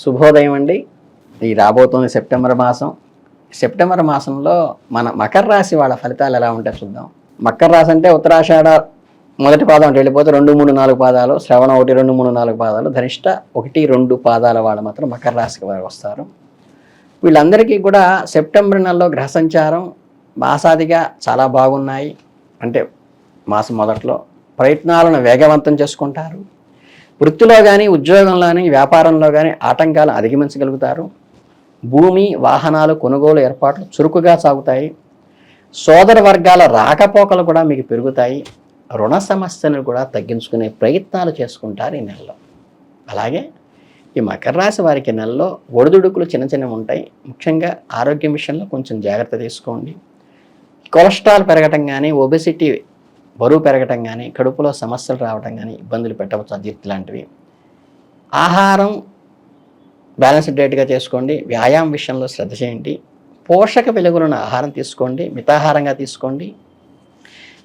శుభోదయం అండి. ఈ రాబోతున్న సెప్టెంబర్ మాసంలో మన మకర రాశి వాళ్ళ ఫలితాలు ఎలా ఉంటాయో చూద్దాం. మకర రాశి అంటే ఉత్తరాషాఢ మొదటి పాదం అంటే వెళ్ళిపోతే 2, 3, 4 పాదాలు, శ్రవణ 1, 2, 3, 4 పాదాలు, ధనిష్ట 1, 2 పాదాల వాళ్ళు మాత్రం మకర రాశికి వారు వస్తారు. వీళ్ళందరికీ కూడా సెప్టెంబర్ నెలలో గ్రహ సంచారం మాసాదిగా చాలా బాగున్నాయి. అంటే మాసం మొదట్లో ప్రయత్నాలను వేగవంతం చేసుకుంటారు. వృత్తిలో కానీ, ఉద్యోగంలో కానీ, వ్యాపారంలో కానీ ఆటంకాలు అధిగమించగలుగుతారు. భూమి, వాహనాలు కొనుగోలు ఏర్పాట్లు చురుకుగా సాగుతాయి. సోదర వర్గాల రాకపోకలు కూడా మీకు పెరుగుతాయి. రుణ సమస్యను కూడా తగ్గించుకునే ప్రయత్నాలు చేసుకుంటారు ఈ నెలలో. అలాగే ఈ మకర రాశి వారికి నెలలో ఒడిదుడుకులు చిన్న చిన్నవి ఉంటాయి. ముఖ్యంగా ఆరోగ్యం విషయంలో కొంచెం జాగ్రత్త తీసుకోండి. కొలెస్ట్రాల్ పెరగటం కానీ, ఒబెసిటీ బరువు పెరగటం కానీ, కడుపులో సమస్యలు రావటం కానీ, ఇబ్బందులు పెట్టవచ్చు, అజీర్తి లాంటివి. ఆహారం బ్యాలెన్స్డ్ డైట్గా చేసుకోండి. వ్యాయామం విషయంలో శ్రద్ధ చేయండి. పోషక విలువలున్న ఆహారం తీసుకోండి, మితాహారంగా తీసుకోండి.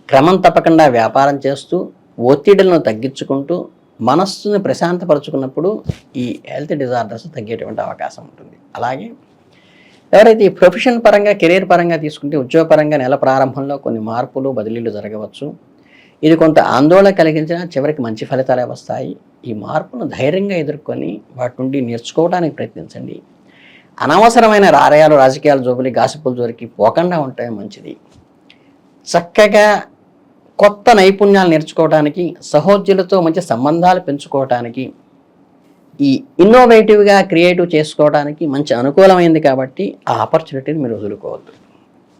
క్రమం తప్పకుండా వ్యాపారం చేస్తూ ఒత్తిడులను తగ్గించుకుంటూ మనస్సును ప్రశాంతపరుచుకున్నప్పుడు ఈ హెల్త్ డిజార్డర్స్ తగ్గేటువంటి అవకాశం ఉంటుంది. అలాగే ఎవరైతే ఈ ప్రొఫెషన్ పరంగా, కెరీర్ పరంగా తీసుకుంటే ఉద్యోగపరంగా నెల ప్రారంభంలో కొన్ని మార్పులు, బదిలీలు జరగవచ్చు. ఇది కొంత ఆందోళన కలిగించినా చివరికి మంచి ఫలితాలే వస్తాయి. ఈ మార్పును ధైర్యంగా ఎదుర్కొని వాటి నుండి నేర్చుకోవడానికి ప్రయత్నించండి. అనవసరమైన రాజకీయాల జోబులి, గాసిపుల జోలికి పోకుండా ఉంటే మంచిది. చక్కగా కొత్త నైపుణ్యాలు నేర్చుకోవడానికి, సహోద్యులతో మంచి సంబంధాలు పెంచుకోవడానికి, ఈ ఇన్నోవేటివ్గా క్రియేటివ్ చేసుకోవడానికి మంచి అనుకూలమైంది. కాబట్టి ఆ ఆపర్చునిటీని మీరు వదులుకోవద్దు.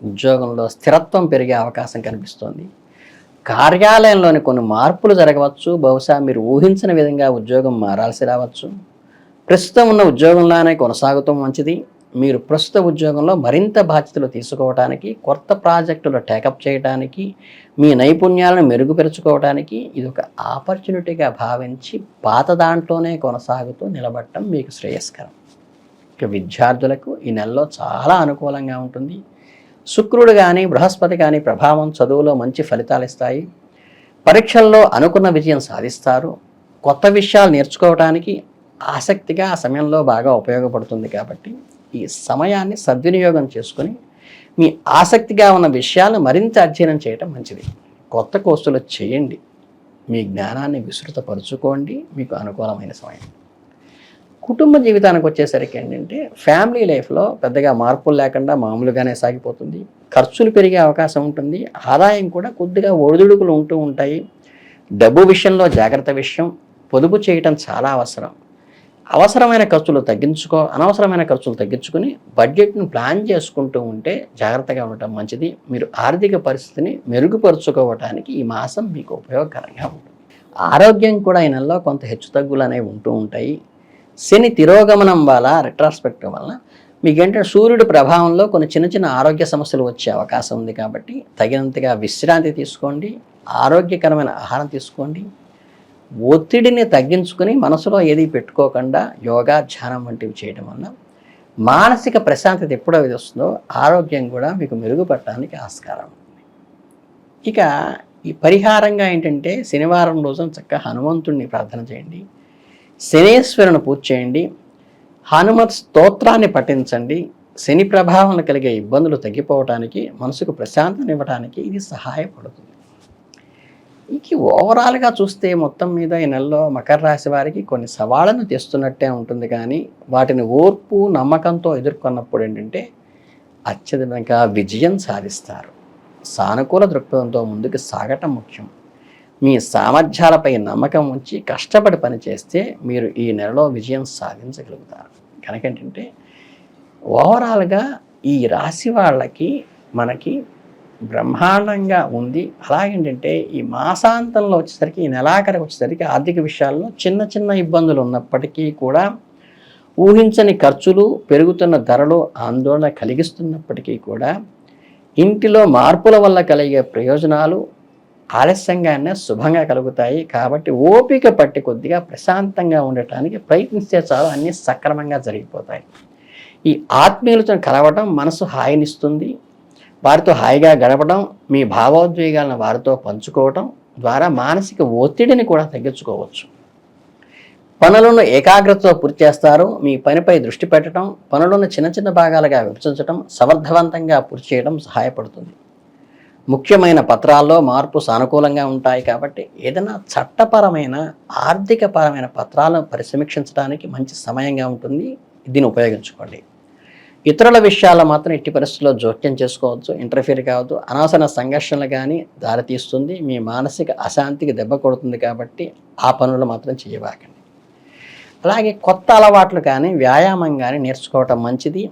ఉద్యోగంలో స్థిరత్వం పెరిగే అవకాశం కనిపిస్తోంది. కార్యాలయంలోని కొన్ని మార్పులు జరగవచ్చు. బహుశా మీరు ఊహించిన విధంగా ఉద్యోగం మారాల్సి రావచ్చు. ప్రస్తుతం ఉన్న ఉద్యోగంలోనే కొనసాగుతాం మంచిది. మీరు ప్రస్తుత ఉద్యోగంలో మరింత బాధ్యతలు తీసుకోవడానికి, కొత్త ప్రాజెక్టులు టేకప్ చేయడానికి, మీ నైపుణ్యాలను మెరుగుపరుచుకోవడానికి ఇది ఒక ఆపర్చునిటీగా భావించి పాత దాంట్లోనే కొనసాగుతూ నిలబడటం మీకు శ్రేయస్కరం. ఇక విద్యార్థులకు ఈ నెలలో చాలా అనుకూలంగా ఉంటుంది. శుక్రుడు కానీ, బృహస్పతి కానీ ప్రభావం చదువులో మంచి ఫలితాలు ఇస్తాయి. పరీక్షల్లో అనుకున్న విజయం సాధిస్తారు. కొత్త విషయాలు నేర్చుకోవడానికి ఆసక్తిగా ఆ సమయంలో బాగా ఉపయోగపడుతుంది. కాబట్టి ఈ సమయాన్ని సద్వినియోగం చేసుకొని మీ ఆసక్తిగా ఉన్న విషయాలను మరింత అధ్యయనం చేయటం మంచిది. కొత్త కోర్సులు చేయండి. మీ జ్ఞానాన్ని విస్తృతపరుచుకోండి. మీకు అనుకూలమైన సమయం. కుటుంబ జీవితానికి వచ్చేసరికి ఏంటంటే ఫ్యామిలీ లైఫ్లో పెద్దగా మార్పులు లేకుండా మామూలుగానే సాగిపోతుంది. ఖర్చులు పెరిగే అవకాశం ఉంటుంది. ఆదాయం కూడా కొద్దిగా ఒడిదుడుకులు ఉంటూ ఉంటాయి. డబ్బు విషయంలో జాగ్రత్త విషయం. పొదుపు చేయటం చాలా అవసరం. అనవసరమైన ఖర్చులు తగ్గించుకుని బడ్జెట్ను ప్లాన్ చేసుకుంటూ ఉంటే జాగ్రత్తగా ఉండటం మంచిది. మీరు ఆర్థిక పరిస్థితిని మెరుగుపరుచుకోవడానికి ఈ మాసం మీకు ఉపయోగకరంగా ఉంటుంది. ఆరోగ్యం కూడా ఈ నెలలో కొంత హెచ్చుతగ్గులు అనేవి ఉంటూ ఉంటాయి. శని తిరోగమనం వల్ల, రెట్రాస్పెక్టివ్ వల్ల మీకేంటంటే సూర్యుడి ప్రభావంలో కొన్ని చిన్న చిన్న ఆరోగ్య సమస్యలు వచ్చే అవకాశం ఉంది. కాబట్టి తగినంతగా విశ్రాంతి తీసుకోండి. ఆరోగ్యకరమైన ఆహారం తీసుకోండి. ఒత్తిడిని తగ్గించుకుని మనసులో ఏది పెట్టుకోకుండా యోగా, ధ్యానం వంటివి చేయడం వల్ల మానసిక ప్రశాంతత ఎప్పుడైతే వస్తుందో ఆరోగ్యం కూడా మీకు మెరుగుపడటానికి ఆస్కారం ఉంటుంది. ఇక ఈ పరిహారంగా ఏంటంటే శనివారం రోజున చక్కగా హనుమంతుడిని ప్రార్థన చేయండి. శనేశ్వరుని పూజ చేయండి. హనుమత్ స్తోత్రాన్ని పఠించండి. శని ప్రభావం కలిగే ఇబ్బందులు తగ్గిపోవటానికి, మనసుకు ప్రశాంతనివ్వడానికి ఇది సహాయపడుతుంది. ఇక ఓవరాల్గా చూస్తే మొత్తం మీద ఈ నెలలో మకర రాశి వారికి కొన్ని సవాళ్ళను తెస్తున్నట్టే ఉంటుంది. కానీ వాటిని ఓర్పు, నమ్మకంతో ఎదుర్కొన్నప్పుడు ఏంటంటే అత్యధికంగా విజయం సాధిస్తారు. సానుకూల దృక్పథంతో ముందుకు సాగటం ముఖ్యం. మీ సామర్థ్యాలపై నమ్మకం ఉంచి కష్టపడి పనిచేస్తే మీరు ఈ నెలలో విజయం సాధించగలుగుతారు. కనుక ఏంటంటే ఓవరాల్గా ఈ రాశి వాళ్ళకి మనకి బ్రహ్మాండంగా ఉంది. అలాగేంటంటే ఈ మాసాంతంలో వచ్చేసరికి, ఈ నెలాఖరికి వచ్చేసరికి ఆర్థిక విషయాల్లో చిన్న చిన్న ఇబ్బందులు ఉన్నప్పటికీ కూడా, ఊహించని ఖర్చులు, పెరుగుతున్న ధరలు ఆందోళన కలిగిస్తున్నప్పటికీ కూడా ఇంటిలో మార్పుల వల్ల కలిగే ప్రయోజనాలు ఆలస్యంగానే శుభంగా కలుగుతాయి. కాబట్టి ఓపిక పట్టి కొద్దిగా ప్రశాంతంగా ఉండటానికి ప్రయత్నిస్తే చాలు, అన్నీ సక్రమంగా జరిగిపోతాయి. ఈ ఆత్మీయులతో కలవటం మనసు హాయినిస్తుంది. వారితో హాయిగా గడపడం, మీ భావోద్వేగాలను వారితో పంచుకోవటం ద్వారా మానసిక ఒత్తిడిని కూడా తగ్గించుకోవచ్చు. పనులను ఏకాగ్రతతో పూర్తి చేస్తారు. మీ పనిపై దృష్టి పెట్టడం, పనులను చిన్న చిన్న భాగాలుగా విభజించడం, సమర్థవంతంగా పూర్తి చేయడం సహాయపడుతుంది. ముఖ్యమైన పత్రాల్లో మార్పు సానుకూలంగా ఉంటాయి కాబట్టి ఏదైనా చట్టపరమైన ఆర్థికపరమైన పత్రాలను పరిసమీక్షించడానికి మంచి సమయంగా ఉంటుంది. దీన్ని ఉపయోగించుకోండి. ఇతరుల విషయాల్లో మాత్రం ఎట్టి పరిస్థితుల్లో జోక్యం చేసుకోవచ్చు, ఇంటర్ఫియర్ కావద్దు. అనవసర సంఘర్షణలు కానీ దారితీస్తుంది. మీ మానసిక అశాంతికి దెబ్బ కొడుతుంది కాబట్టి ఆ పనులు మాత్రం చేయబాకండి. అలాగే కొత్త అలవాట్లు కానీ వ్యాయామం కానీ నేర్చుకోవటం మంచిది.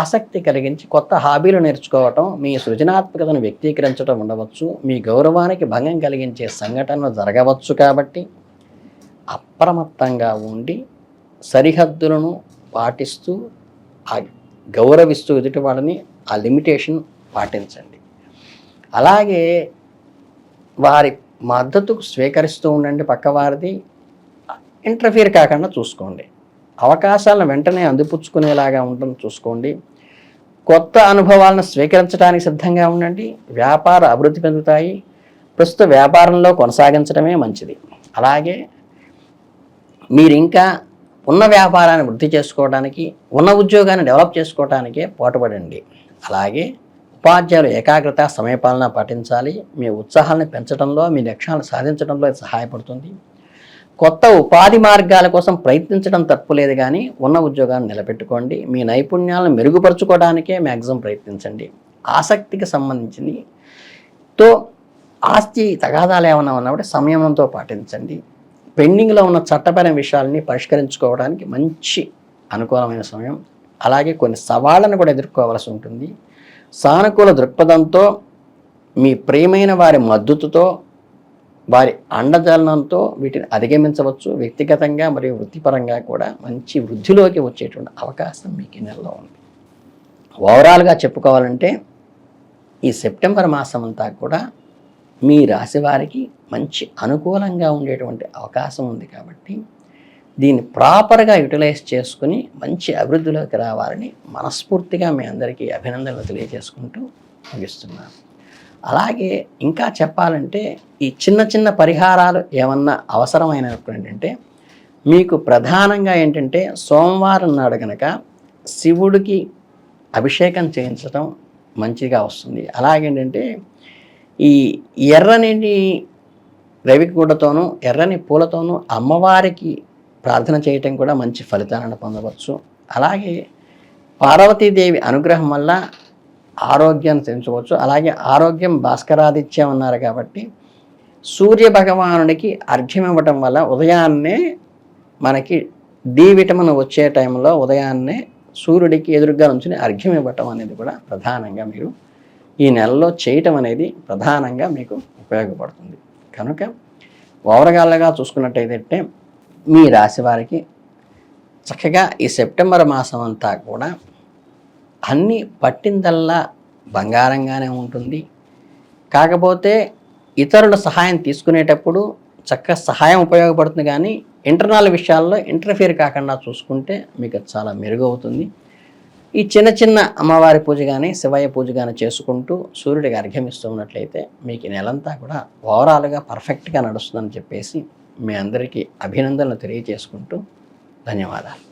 ఆసక్తి కలిగించి కొత్త హాబీలు నేర్చుకోవటం మీ సృజనాత్మకతను వ్యక్తీకరించడం ఉండవచ్చు. మీ గౌరవానికి భంగం కలిగించే సంఘటనలు జరగవచ్చు కాబట్టి అప్రమత్తంగా ఉండి సరిహద్దులను పాటిస్తూ గౌరవిస్తూ ఎదుటి వాళ్ళని ఆ లిమిటేషన్ పాటించండి. అలాగే వారి మద్దతుకు స్వీకరిస్తూ ఉండండి. పక్కవారిది ఇంటర్ఫియర్ కాకుండా చూసుకోండి. అవకాశాలను వెంటనే అందిపుచ్చుకునేలాగా ఉండడం చూసుకోండి. కొత్త అనుభవాలను స్వీకరించడానికి సిద్ధంగా ఉండండి. వ్యాపార అభివృద్ధి పెరుగుతాయి. ప్రస్తుత వ్యాపారంలో కొనసాగించడమే మంచిది. అలాగే మీరు ఇంకా ఉన్న వ్యాపారాన్ని వృద్ధి చేసుకోవడానికి, ఉన్న ఉద్యోగాన్ని డెవలప్ చేసుకోవడానికే పాటుపడండి. అలాగే ఉపాధ్యాయులు ఏకాగ్రత, సమయపాలన పాటించాలి. మీ ఉత్సాహాన్ని పెంచడంలో, మీ లక్ష్యాలను సాధించడంలో ఇది సహాయపడుతుంది. కొత్త ఉపాధి మార్గాల కోసం ప్రయత్నించడం తప్పులేదు, కానీ ఉన్న ఉద్యోగాన్ని నిలబెట్టుకోండి. మీ నైపుణ్యాలను మెరుగుపరుచుకోవడానికే మ్యాక్సిమం ప్రయత్నించండి. ఆసక్తికి సంబంధించింది ఆస్తి తగాదాలు ఏమైనా ఉన్నప్పుడు సంయమనంతో పాటించండి. పెండింగ్లో ఉన్న చట్టపరమైన విషయాలని పరిష్కరించుకోవడానికి మంచి అనుకూలమైన సమయం. అలాగే కొన్ని సవాళ్ళను కూడా ఎదుర్కోవాల్సి ఉంటుంది. సానుకూల దృక్పథంతో, మీ ప్రియమైన వారి మద్దతుతో, వారి అండజాలనంతో వీటిని అధిగమించవచ్చు. వ్యక్తిగతంగా మరియు వృత్తిపరంగా కూడా మంచి వృద్ధిలోకి వచ్చేటువంటి అవకాశం మీకు ఈ నెలలో ఉంది. ఓవరాల్గా చెప్పుకోవాలంటే ఈ సెప్టెంబర్ మాసం అంతా కూడా మీ రాశి వారికి మంచి అనుకూలంగా ఉండేటువంటి అవకాశం ఉంది కాబట్టి దీన్ని ప్రాపర్గా యూటిలైజ్ చేసుకుని మంచి అభివృద్ధిలోకి రావాలని మనస్ఫూర్తిగా మీ అందరికీ అభినందనలు తెలియజేసుకుంటూ ముగిస్తున్నాను. అలాగే ఇంకా చెప్పాలంటే ఈ చిన్న చిన్న పరిహారాలు ఏమన్నా అవసరమైనప్పుడు ఏంటంటే మీకు ప్రధానంగా ఏంటంటే సోమవారం నాడు కనుక శివుడికి అభిషేకం చేయించడం మంచిగా వస్తుంది. అలాగేంటంటే ఈ ఎర్రని రవిగుడ్డతోనూ ఎర్రని పూలతోనూ అమ్మవారికి ప్రార్థన చేయటం కూడా మంచి ఫలితాలను పొందవచ్చు. అలాగే పార్వతీదేవి అనుగ్రహం వల్ల ఆరోగ్యాన్ని పెంచుకోవచ్చు. అలాగే ఆరోగ్యం భాస్కరాదిత్యం అన్నారు కాబట్టి సూర్య భగవానుడికి అర్ఘ్యం ఇవ్వటం వల్ల ఉదయాన్నే మనకి డి విటమిన్ వచ్చే టైంలో ఉదయాన్నే సూర్యుడికి ఎదురుగా నుంచి అర్ఘ్యం ఇవ్వటం అనేది కూడా ప్రధానంగా మీరు ఈ నెలలో చేయటం అనేది ప్రధానంగా మీకు ఉపయోగపడుతుంది. కనుక ఓవరాల్గా చూసుకున్నట్టయితే మీ రాశి వారికి చక్కగా ఈ సెప్టెంబర్ మాసం అంతా కూడా అన్నీ పట్టిందల్లా బంగారంగానే ఉంటుంది. కాకపోతే ఇతరుల సహాయం తీసుకునేటప్పుడు చక్కగా సహాయం ఉపయోగపడుతుంది, కానీ ఇంటర్నల్ విషయాల్లో ఇంటర్ఫియర్ కాకుండా చూసుకుంటే మీకు చాలా మెరుగవుతుంది. ఈ చిన్న చిన్న అమ్మవారి పూజ కానీ శివయ్య పూజ కానీ చేసుకుంటూ సూర్యుడికి అర్ఘ్యమిస్తూ ఉన్నట్లయితే మీకు ఈ నెలంతా కూడా ఓవరాల్గా పర్ఫెక్ట్గా నడుస్తుందని చెప్పేసి మీ అందరికీ అభినందనలు తెలియజేసుకుంటూ ధన్యవాదాలు.